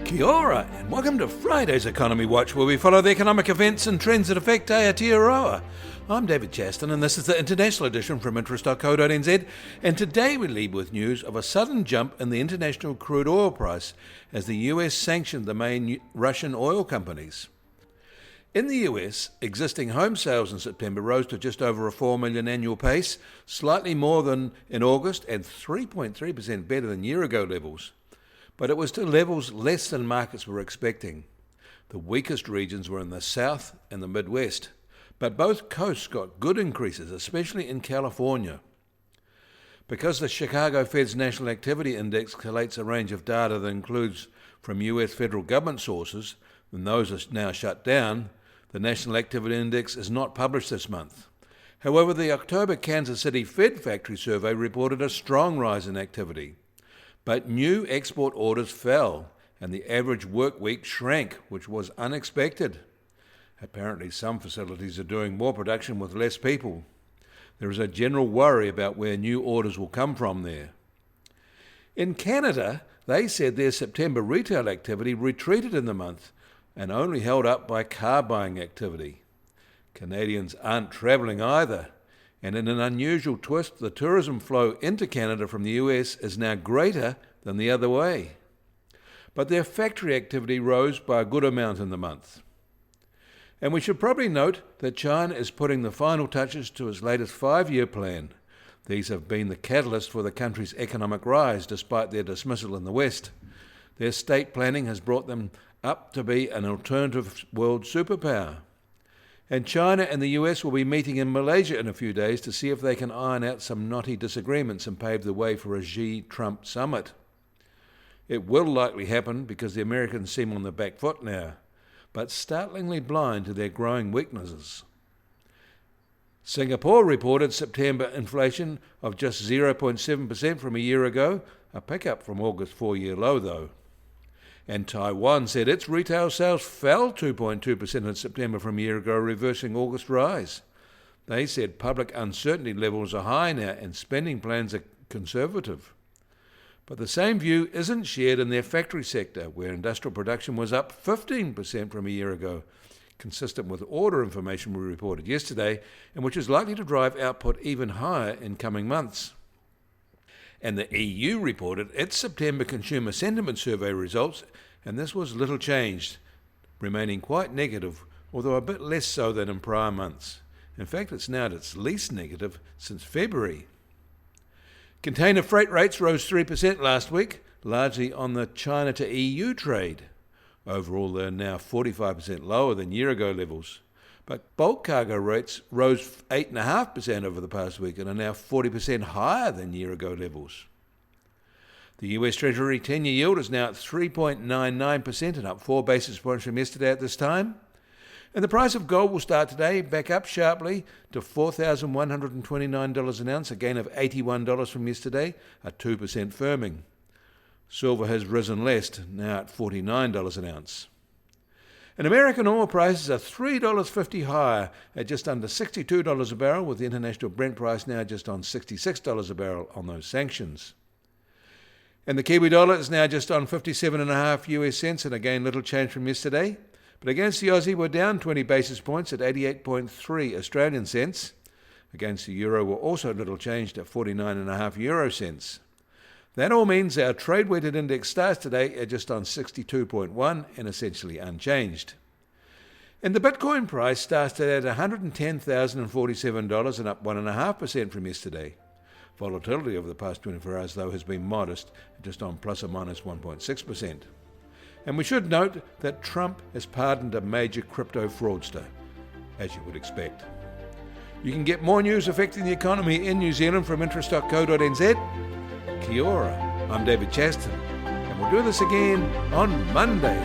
Kia ora, and welcome to Friday's Economy Watch, where we follow the economic events and trends that affect Aotearoa. I'm David Chaston, and this is the international edition from interest.co.nz, and today we lead with news of a sudden jump in the international crude oil price as the US sanctioned the main Russian oil companies. In the US, existing home sales in September rose to just over a 4 million annual pace, slightly more than in August and 3.3% better than year-ago levels. But it was to levels less than markets were expecting. The weakest regions were in the South and the Midwest, but both coasts got good increases, especially in California. Because the Chicago Fed's National Activity Index collates a range of data that includes from US federal government sources, and those are now shut down, the National Activity Index is not published this month. However, the October Kansas City Fed Factory Survey reported a strong rise in activity. But new export orders fell, and the average work week shrank, which was unexpected. Apparently, some facilities are doing more production with less people. There is a general worry about where new orders will come from there. In Canada, they said their September retail activity retreated in the month and only held up by car buying activity. Canadians aren't travelling either. And in an unusual twist, the tourism flow into Canada from the US is now greater than the other way. But their factory activity rose by a good amount in the month. And we should probably note that China is putting the final touches to its latest 5-year plan. These have been the catalyst for the country's economic rise, despite their dismissal in the West. Their state planning has brought them up to be an alternative world superpower. And China and the US will be meeting in Malaysia in a few days to see if they can iron out some knotty disagreements and pave the way for a Xi-Trump summit. It will likely happen because the Americans seem on the back foot now, but startlingly blind to their growing weaknesses. Singapore reported September inflation of just 0.7% from a year ago, a pickup from August's 4-year low though. And Taiwan said its retail sales fell 2.2% in September from a year ago, reversing August's rise. They said public uncertainty levels are high now and spending plans are conservative. But the same view isn't shared in their factory sector, where industrial production was up 15% from a year ago, consistent with order information we reported yesterday, and which is likely to drive output even higher in coming months. And the EU reported its September Consumer Sentiment Survey results, and this was little changed, remaining quite negative, although a bit less so than in prior months. In fact, it's now at its least negative since February. Container freight rates rose 3% last week, largely on the China to EU trade. Overall, they're now 45% lower than year-ago levels. But bulk cargo rates rose 8.5% over the past week and are now 40% higher than year-ago levels. The US Treasury 10-year yield is now at 3.99% and up 4 basis points from yesterday at this time. And the price of gold will start today back up sharply to $4,129 an ounce, a gain of $81 from yesterday, a 2% firming. Silver has risen less, now at $49 an ounce. And American oil prices are $3.50 higher at just under $62 a barrel, with the international Brent price now just on $66 a barrel on those sanctions. And the Kiwi dollar is now just on 57.5 US cents, and again little change from yesterday. But against the Aussie, we're down 20 basis points at 88.3 Australian cents. Against the euro, we're also little changed at 49.5 euro cents. That all means our trade-weighted index starts today at just on 62.1 and essentially unchanged. And the Bitcoin price starts at $110,047 and up 1.5% from yesterday. Volatility over the past 24 hours, though, has been modest, just on plus or minus 1.6%. And we should note that Trump has pardoned a major crypto fraudster, as you would expect. You can get more news affecting the economy in New Zealand from interest.co.nz. Kia ora, I'm David Chaston, and we'll do this again on Monday.